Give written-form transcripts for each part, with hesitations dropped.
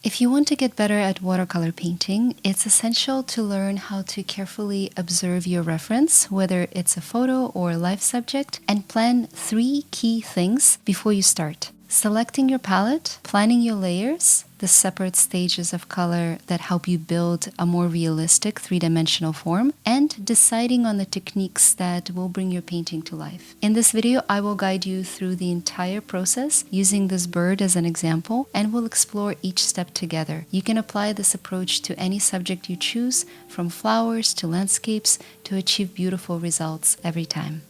If you want to get better at watercolor painting, it's essential to learn how to carefully observe your reference, whether it's a photo or a live subject, and plan 3 key things before you start. Selecting your palette, planning your layers, the separate stages of color that help you build a more realistic 3-dimensional form, and deciding on the techniques that will bring your painting to life. In this video, I will guide you through the entire process using this bird as an example, and we'll explore each step together. You can apply this approach to any subject you choose, from flowers to landscapes, to achieve beautiful results every time.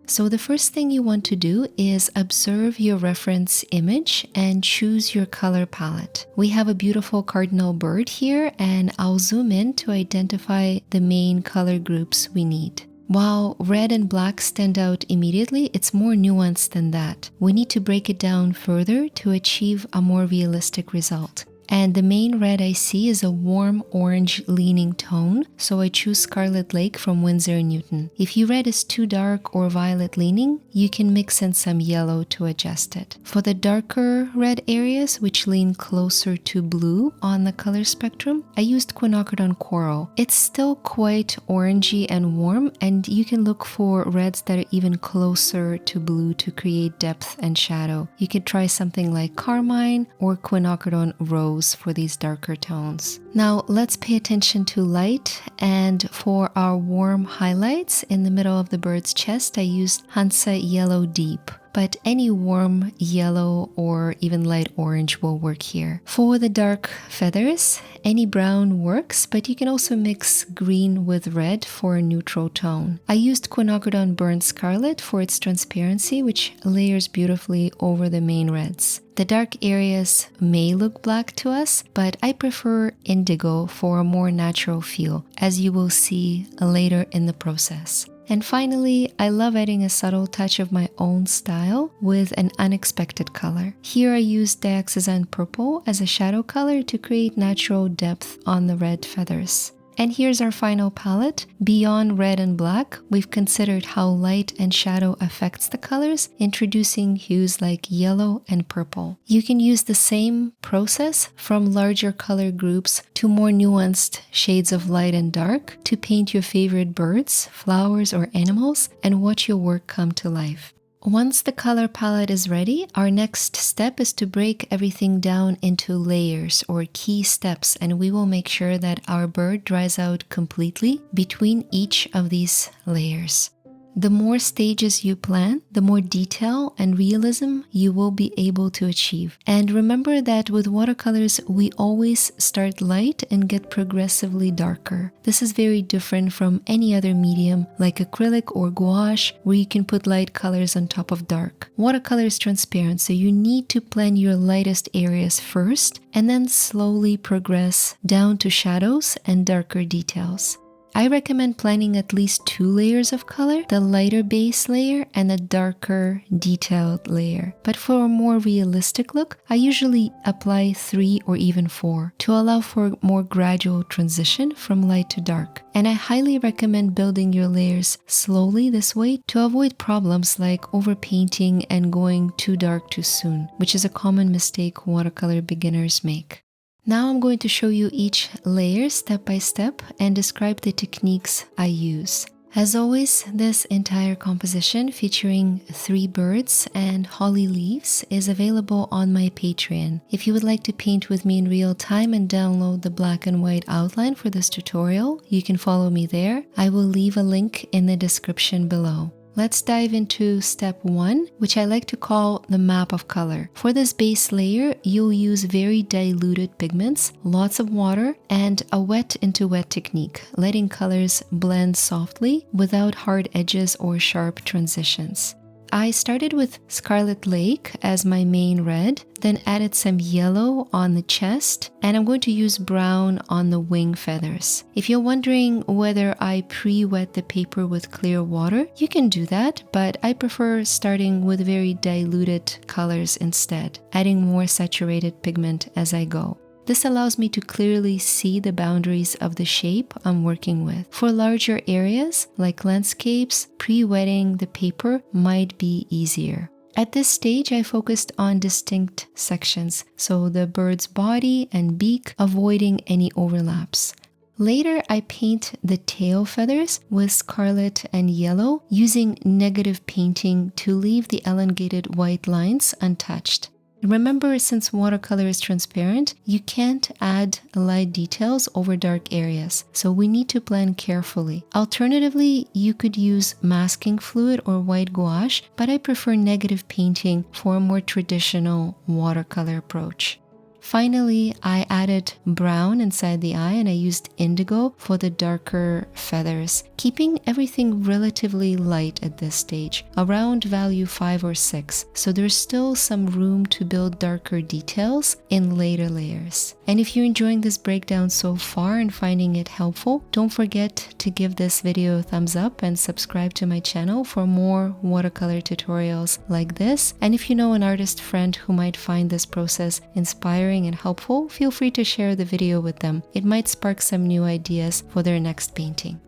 So the first thing you want to do is observe your reference image and choose your color palette. We have a beautiful cardinal bird here, and I'll zoom in to identify the main color groups we need. While red and black stand out immediately, it's more nuanced than that. We need to break it down further to achieve a more realistic result. And the main red I see is a warm orange leaning tone, so I choose Scarlet Lake from Winsor & Newton. If your red is too dark or violet leaning, you can mix in some yellow to adjust it. For the darker red areas, which lean closer to blue on the color spectrum, I used Quinacridone Coral. It's still quite orangey and warm, and you can look for reds that are even closer to blue to create depth and shadow. You could try something like Carmine or Quinacridone Rose for these darker tones. Now let's pay attention to light, and for our warm highlights in the middle of the bird's chest, I used Hansa Yellow Deep. But any warm yellow or even light orange will work here. For the dark feathers, any brown works, but you can also mix green with red for a neutral tone. I used Quinacridone Burnt Scarlet for its transparency, which layers beautifully over the main reds. The dark areas may look black to us, but I prefer indigo for a more natural feel, as you will see later in the process. And finally, I love adding a subtle touch of my own style with an unexpected color. Here I used Dioxazine Purple as a shadow color to create natural depth on the red feathers. And here's our final palette. Beyond red and black, we've considered how light and shadow affects the colors, introducing hues like yellow and purple. You can use the same process from larger color groups to more nuanced shades of light and dark to paint your favorite birds, flowers, or animals and watch your work come to life. Once the color palette is ready, our next step is to break everything down into layers or key steps, and we will make sure that our bird dries out completely between each of these layers. The more stages you plan, the more detail and realism you will be able to achieve. And remember that with watercolors, we always start light and get progressively darker. This is very different from any other medium like acrylic or gouache, where you can put light colors on top of dark. Watercolor is transparent, so you need to plan your lightest areas first and then slowly progress down to shadows and darker details. I recommend planning at least 2 layers of color, the lighter base layer and a darker detailed layer. But for a more realistic look, I usually apply 3 or even 4 to allow for a more gradual transition from light to dark. And I highly recommend building your layers slowly this way to avoid problems like overpainting and going too dark too soon, which is a common mistake watercolor beginners make. Now I'm going to show you each layer step by step and describe the techniques I use. As always, this entire composition featuring 3 birds and holly leaves is available on my Patreon. If you would like to paint with me in real time and download the black and white outline for this tutorial, you can follow me there. I will leave a link in the description below. Let's dive into step 1, which I like to call the map of color. For this base layer, you'll use very diluted pigments, lots of water, and a wet into wet technique, letting colors blend softly without hard edges or sharp transitions. I started with Scarlet Lake as my main red, then added some yellow on the chest, and I'm going to use brown on the wing feathers. If you're wondering whether I pre-wet the paper with clear water, you can do that, but I prefer starting with very diluted colors instead, adding more saturated pigment as I go. This allows me to clearly see the boundaries of the shape I'm working with. For larger areas, like landscapes, pre-wetting the paper might be easier. At this stage, I focused on distinct sections, so the bird's body and beak, avoiding any overlaps. Later, I paint the tail feathers with scarlet and yellow, using negative painting to leave the elongated white lines untouched. Remember, since watercolor is transparent, you can't add light details over dark areas, so we need to blend carefully. Alternatively, you could use masking fluid or white gouache, but I prefer negative painting for a more traditional watercolor approach. Finally, I added brown inside the eye and I used indigo for the darker feathers, keeping everything relatively light at this stage, around value 5 or 6, so there's still some room to build darker details in later layers. And if you're enjoying this breakdown so far and finding it helpful, don't forget to give this video a thumbs up and subscribe to my channel for more watercolor tutorials like this. And if you know an artist friend who might find this process inspiring and helpful, feel free to share the video with them. It might spark some new ideas for their next painting.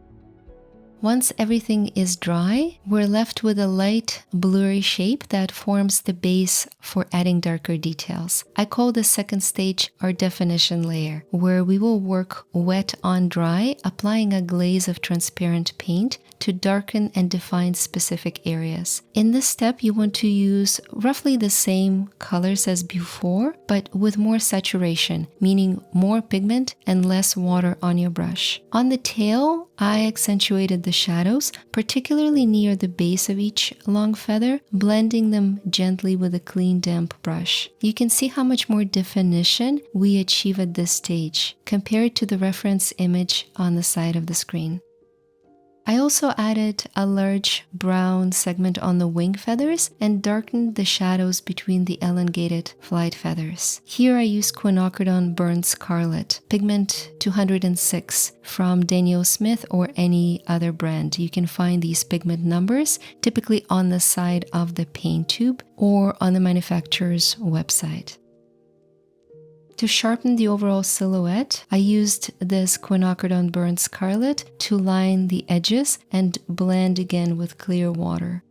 Once everything is dry, we're left with a light blurry shape that forms the base for adding darker details. I call the second stage our definition layer, where we will work wet on dry, applying a glaze of transparent paint to darken and define specific areas. In this step, you want to use roughly the same colors as before, but with more saturation, meaning more pigment and less water on your brush. On the tail, I accentuated the shadows, particularly near the base of each long feather, blending them gently with a clean, damp brush. You can see how much more definition we achieve at this stage, compared to the reference image on the side of the screen. I also added a large brown segment on the wing feathers and darkened the shadows between the elongated flight feathers. Here I used Quinacridone Burnt Scarlet, pigment 206 from Daniel Smith or any other brand. You can find these pigment numbers typically on the side of the paint tube or on the manufacturer's website. To sharpen the overall silhouette, I used this Quinacridone Burnt Scarlet to line the edges and blend again with clear water.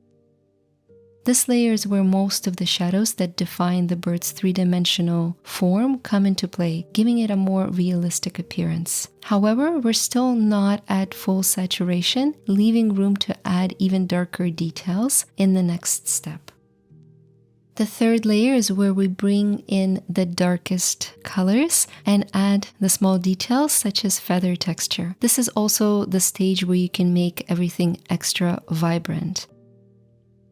This layer is where most of the shadows that define the bird's three-dimensional form come into play, giving it a more realistic appearance. However, we're still not at full saturation, leaving room to add even darker details in the next step. The third layer is where we bring in the darkest colors and add the small details such as feather texture. This is also the stage where you can make everything extra vibrant.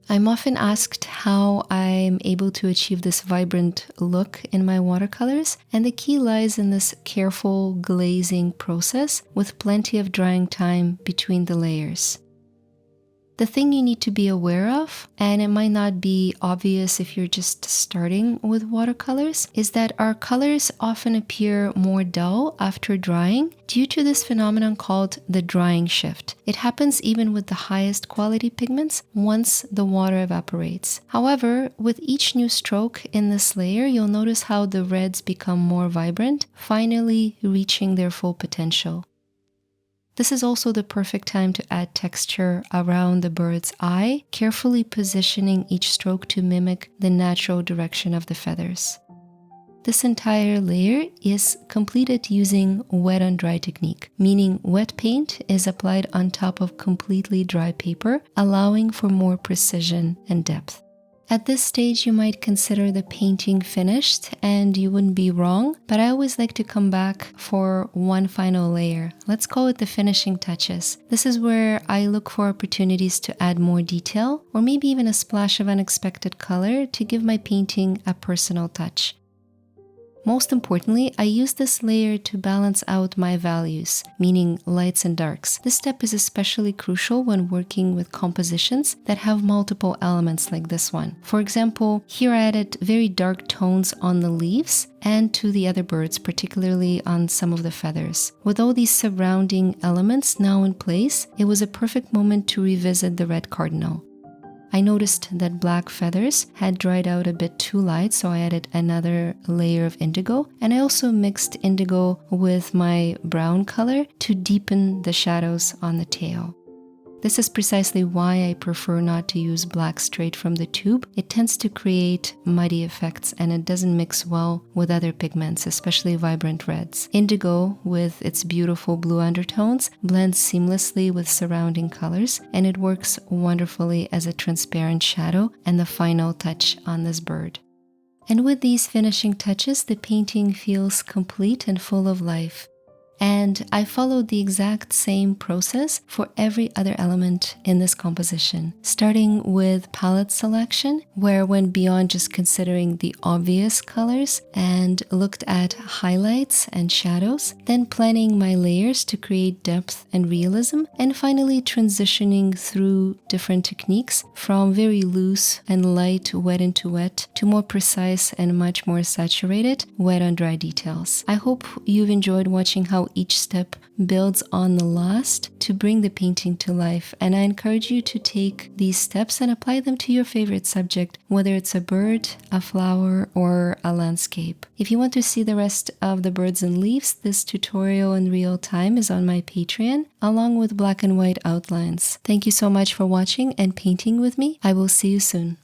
I'm often asked how I'm able to achieve this vibrant look in my watercolors, and the key lies in this careful glazing process with plenty of drying time between the layers. The thing you need to be aware of, and it might not be obvious if you're just starting with watercolors, is that our colors often appear more dull after drying due to this phenomenon called the drying shift. It happens even with the highest quality pigments once the water evaporates. However, with each new stroke in this layer, you'll notice how the reds become more vibrant, finally reaching their full potential. This is also the perfect time to add texture around the bird's eye, carefully positioning each stroke to mimic the natural direction of the feathers. This entire layer is completed using wet on dry technique, meaning wet paint is applied on top of completely dry paper, allowing for more precision and depth. At this stage, you might consider the painting finished, and you wouldn't be wrong, but I always like to come back for one final layer. Let's call it the finishing touches. This is where I look for opportunities to add more detail, or maybe even a splash of unexpected color to give my painting a personal touch. Most importantly, I use this layer to balance out my values, meaning lights and darks. This step is especially crucial when working with compositions that have multiple elements like this one. For example, here I added very dark tones on the leaves and to the other birds, particularly on some of the feathers. With all these surrounding elements now in place, it was a perfect moment to revisit the red cardinal. I noticed that black feathers had dried out a bit too light, so I added another layer of indigo, and I also mixed indigo with my brown color to deepen the shadows on the tail. This is precisely why I prefer not to use black straight from the tube. It tends to create muddy effects and it doesn't mix well with other pigments, especially vibrant reds. Indigo, with its beautiful blue undertones, blends seamlessly with surrounding colors, and it works wonderfully as a transparent shadow and the final touch on this bird. And with these finishing touches, the painting feels complete and full of life. And I followed the exact same process for every other element in this composition, starting with palette selection, where I went beyond just considering the obvious colors and looked at highlights and shadows, then planning my layers to create depth and realism, and finally transitioning through different techniques from very loose and light wet into wet to more precise and much more saturated wet on dry details. I hope you've enjoyed watching how each step builds on the last to bring the painting to life, and I encourage you to take these steps and apply them to your favorite subject, whether it's a bird, a flower, or a landscape. If you want to see the rest of the birds and leaves, this tutorial in real time is on my Patreon, along with black and white outlines. Thank you so much for watching and painting with me. I will see you soon.